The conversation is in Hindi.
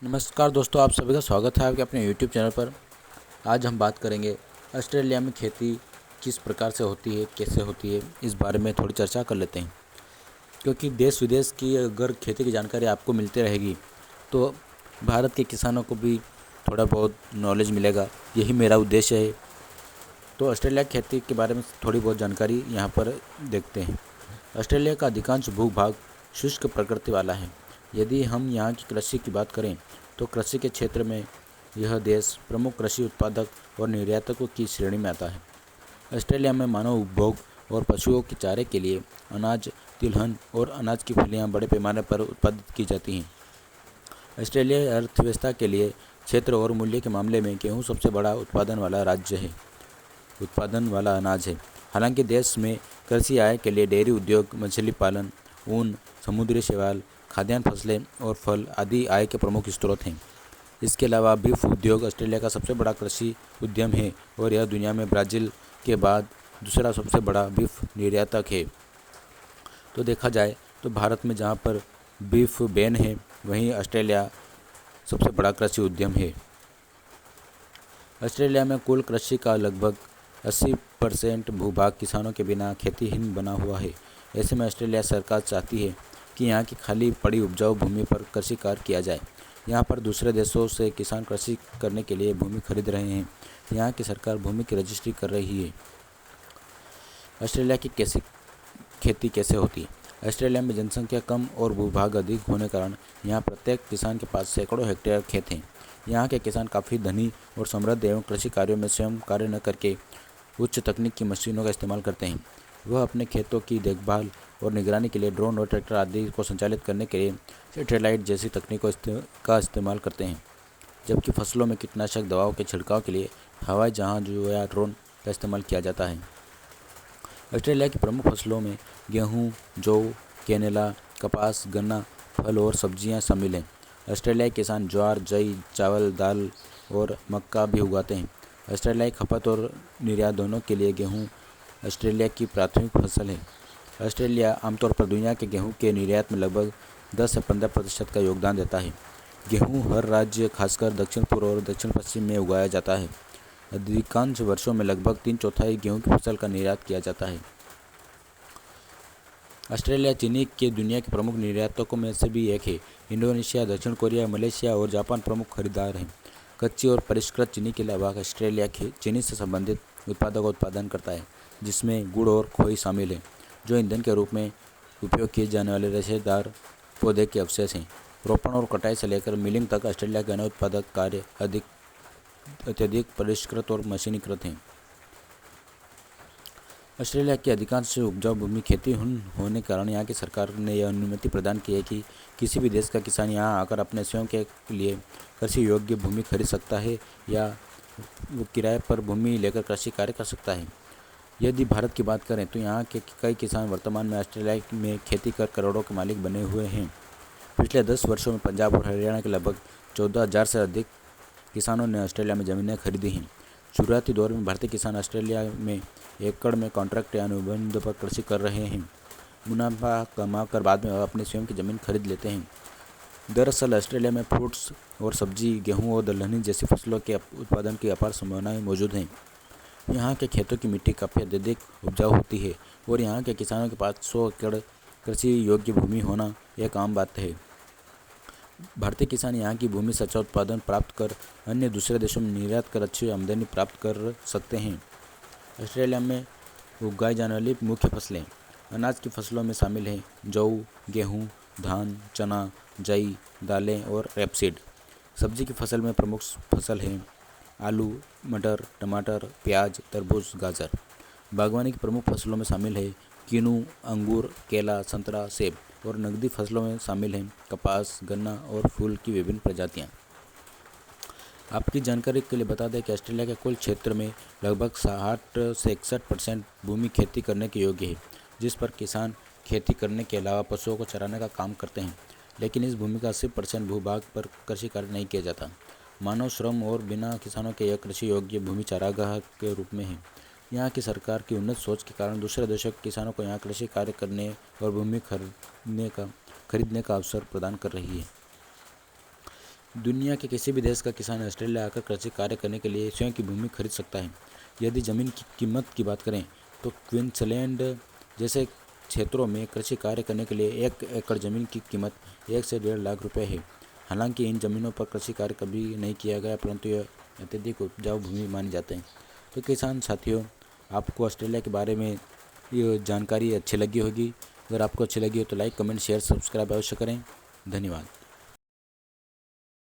नमस्कार दोस्तों, आप सभी का स्वागत है आपके अपने यूट्यूब चैनल पर। आज हम बात करेंगे ऑस्ट्रेलिया में खेती किस प्रकार से होती है, कैसे होती है, इस बारे में थोड़ी चर्चा कर लेते हैं। क्योंकि देश विदेश की अगर खेती की जानकारी आपको मिलती रहेगी तो भारत के किसानों को भी थोड़ा बहुत नॉलेज मिलेगा, यही मेरा उद्देश्य है। तो ऑस्ट्रेलिया की खेती के बारे में थोड़ी बहुत जानकारी यहाँ पर देखते हैं। ऑस्ट्रेलिया का अधिकांश भूभाग शुष्क प्रकृति वाला है। यदि हम यहाँ की कृषि की बात करें तो कृषि के क्षेत्र में यह देश प्रमुख कृषि उत्पादक और निर्यातकों की श्रेणी में आता है। ऑस्ट्रेलिया में मानव उपभोग और पशुओं के चारे के लिए अनाज, तिलहन और अनाज की फलियाँ बड़े पैमाने पर उत्पादित की जाती हैं। ऑस्ट्रेलियाई अर्थव्यवस्था के लिए क्षेत्र और मूल्य के मामले में गेहूँ सबसे बड़ा उत्पादन वाला अनाज है। हालांकि देश में कृषि आय के लिए डेयरी उद्योग, मछली पालन, ऊन, समुद्री शैवाल, खाद्यान्न फसलें और फल आदि आय के प्रमुख स्रोत हैं। इसके अलावा बीफ उद्योग ऑस्ट्रेलिया का सबसे बड़ा कृषि उद्यम है और यह दुनिया में ब्राज़ील के बाद दूसरा सबसे बड़ा बीफ निर्यातक है। तो देखा जाए तो भारत में जहाँ पर बीफ बैन है, वहीं ऑस्ट्रेलिया सबसे बड़ा कृषि उद्यम है। ऑस्ट्रेलिया में कुल कृषि का लगभग 80% भूभाग किसानों के बिना खेतीहीन बना हुआ है। ऐसे में ऑस्ट्रेलिया सरकार चाहती है कि यहाँ की खाली पड़ी उपजाऊ भूमि पर कृषि कार्य किया जाए। यहाँ पर दूसरे देशों से किसान कृषि करने के लिए भूमि खरीद रहे हैं। यहाँ की सरकार भूमि की रजिस्ट्री कर रही है। ऑस्ट्रेलिया की खेती कैसे होती है? ऑस्ट्रेलिया में जनसंख्या कम और भूभाग अधिक होने के कारण यहाँ प्रत्येक किसान के पास सैकड़ों हेक्टेयर खेत हैं। यहाँ के किसान काफ़ी धनी और समृद्ध एवं कृषि कार्यों में स्वयं कार्य न करके उच्च तकनीक की मशीनों का इस्तेमाल करते हैं। वह अपने खेतों की देखभाल और निगरानी के लिए ड्रोन और ट्रैक्टर आदि को संचालित करने के लिए सैटेलाइट जैसी तकनीकों का इस्तेमाल करते हैं। जबकि फसलों में कीटनाशक दवाओं के छिड़काव के लिए हवाई जहाज या ड्रोन का इस्तेमाल किया जाता है। ऑस्ट्रेलिया की प्रमुख फसलों में गेहूँ, जौ, कैनेला, कपास, गन्ना, फल और सब्जियां शामिल हैं। ऑस्ट्रेलियाई किसान ज्वार, जई, चावल, दाल और मक्का भी उगाते हैं। ऑस्ट्रेलियाई खपत और निर्यात दोनों के लिए गेहूँ ऑस्ट्रेलिया की प्राथमिक फसल है। ऑस्ट्रेलिया आमतौर पर दुनिया के गेहूँ के निर्यात में लगभग 10 से 15% का योगदान देता है। गेहूँ हर राज्य, खासकर दक्षिण पूर्व और दक्षिण पश्चिम में उगाया जाता है। अधिकांश वर्षों में लगभग 3/4 गेहूँ की फसल का निर्यात किया जाता है। ऑस्ट्रेलिया चीनी के दुनिया के प्रमुख निर्यातकों में से भी एक है। इंडोनेशिया, दक्षिण कोरिया, मलेशिया और जापान प्रमुख खरीदार हैं। कच्ची और परिष्कृत चीनी के अलावा ऑस्ट्रेलिया चीनी से संबंधित उत्पादों का उत्पादन करता है, जिसमें गुड़ और खोई शामिल है, जो ईंधन के रूप में उपयोग किए जाने वाले रेशेदार पौधे के अवशेष हैं। रोपण और कटाई से लेकर मिलिंग तक ऑस्ट्रेलिया के अन्न उत्पादक कार्य अत्यधिक परिष्कृत और मशीनीकृत हैं। ऑस्ट्रेलिया की अधिकांश उपजाऊ भूमि खेतीहीन होने के कारण यहाँ की सरकार ने यह अनुमति प्रदान की है कि किसी भी देश का किसान यहाँ आकर अपने स्वयं के लिए कृषि योग्य भूमि खरीद सकता है या वो किराए पर भूमि लेकर कृषि कार्य कर सकता है। यदि भारत की बात करें तो यहाँ के कई किसान वर्तमान में ऑस्ट्रेलिया में खेती कर करोड़ों के मालिक बने हुए हैं। पिछले 10 वर्षों में पंजाब और हरियाणा के लगभग 14,000 से अधिक किसानों ने ऑस्ट्रेलिया में ज़मीनें खरीदी हैं। शुरुआती दौर में भारतीय किसान ऑस्ट्रेलिया में एकड़ में कॉन्ट्रैक्ट या अनुबंध पर कृषि कर रहे हैं। मुनाफा कमाकर बाद में वह अपनी स्वयं की ज़मीन खरीद लेते हैं। दरअसल ऑस्ट्रेलिया में फ्रूट्स और सब्जी, गेहूँ और दलहनी जैसी फसलों के उत्पादन की अपार संभावनाएं मौजूद हैं। यहाँ के खेतों की मिट्टी काफ़ी अत्यधिक उपजाऊ होती है और यहाँ के किसानों के पास 100 एकड़ कृषि योग्य भूमि होना एक आम बात है। भारतीय किसान यहाँ की भूमि से अच्छा उत्पादन प्राप्त कर अन्य दूसरे देशों में निर्यात कर अच्छी आमदनी प्राप्त कर सकते हैं। ऑस्ट्रेलिया में उगाई जाने वाली मुख्य फसलें अनाज की फसलों में शामिल हैं जौ, गेहूँ, धान, चना, जई, दालें और रेपसीड। सब्जी की फसल में प्रमुख फसल हैं आलू, मटर, टमाटर, प्याज, तरबूज, गाजर। बागवानी की प्रमुख फसलों में शामिल है किन्नू, अंगूर, केला, संतरा, सेब और नकदी फसलों में शामिल हैं कपास, गन्ना और फूल की विभिन्न प्रजातियां। आपकी जानकारी के लिए बता दें कि ऑस्ट्रेलिया के कुल क्षेत्र में लगभग 60 से 61% भूमि खेती करने के योग्य है, जिस पर किसान खेती करने के अलावा पशुओं को चराने का काम करते हैं। लेकिन इस भूमि का 80% भूभाग पर कृषि कार्य नहीं किया जाता। मानव श्रम और बिना किसानों के यह कृषि योग्य भूमि चारागाह के रूप में है। यहाँ की सरकार की उन्नत सोच के कारण दूसरे देशों के किसानों को यहाँ कृषि कार्य करने और भूमि खरीदने का अवसर प्रदान कर रही है। दुनिया के किसी भी देश का किसान ऑस्ट्रेलिया आकर कृषि कार्य करने के लिए स्वयं की भूमि खरीद सकता है। यदि ज़मीन की कीमत की बात करें तो क्वींसलैंड जैसे क्षेत्रों में कृषि कार्य करने के लिए 1 एकड़ ज़मीन की कीमत 1 से 1.5 लाख रुपए है। हालांकि इन ज़मीनों पर कृषि कार्य कभी नहीं किया गया, परंतु यह अत्यधिक उपजाऊ भूमि मानी जाते हैं। तो किसान साथियों, आपको ऑस्ट्रेलिया के बारे में ये जानकारी अच्छी लगी होगी। अगर आपको अच्छी लगी हो तो लाइक, कमेंट, शेयर, सब्सक्राइब अवश्य करें। धन्यवाद।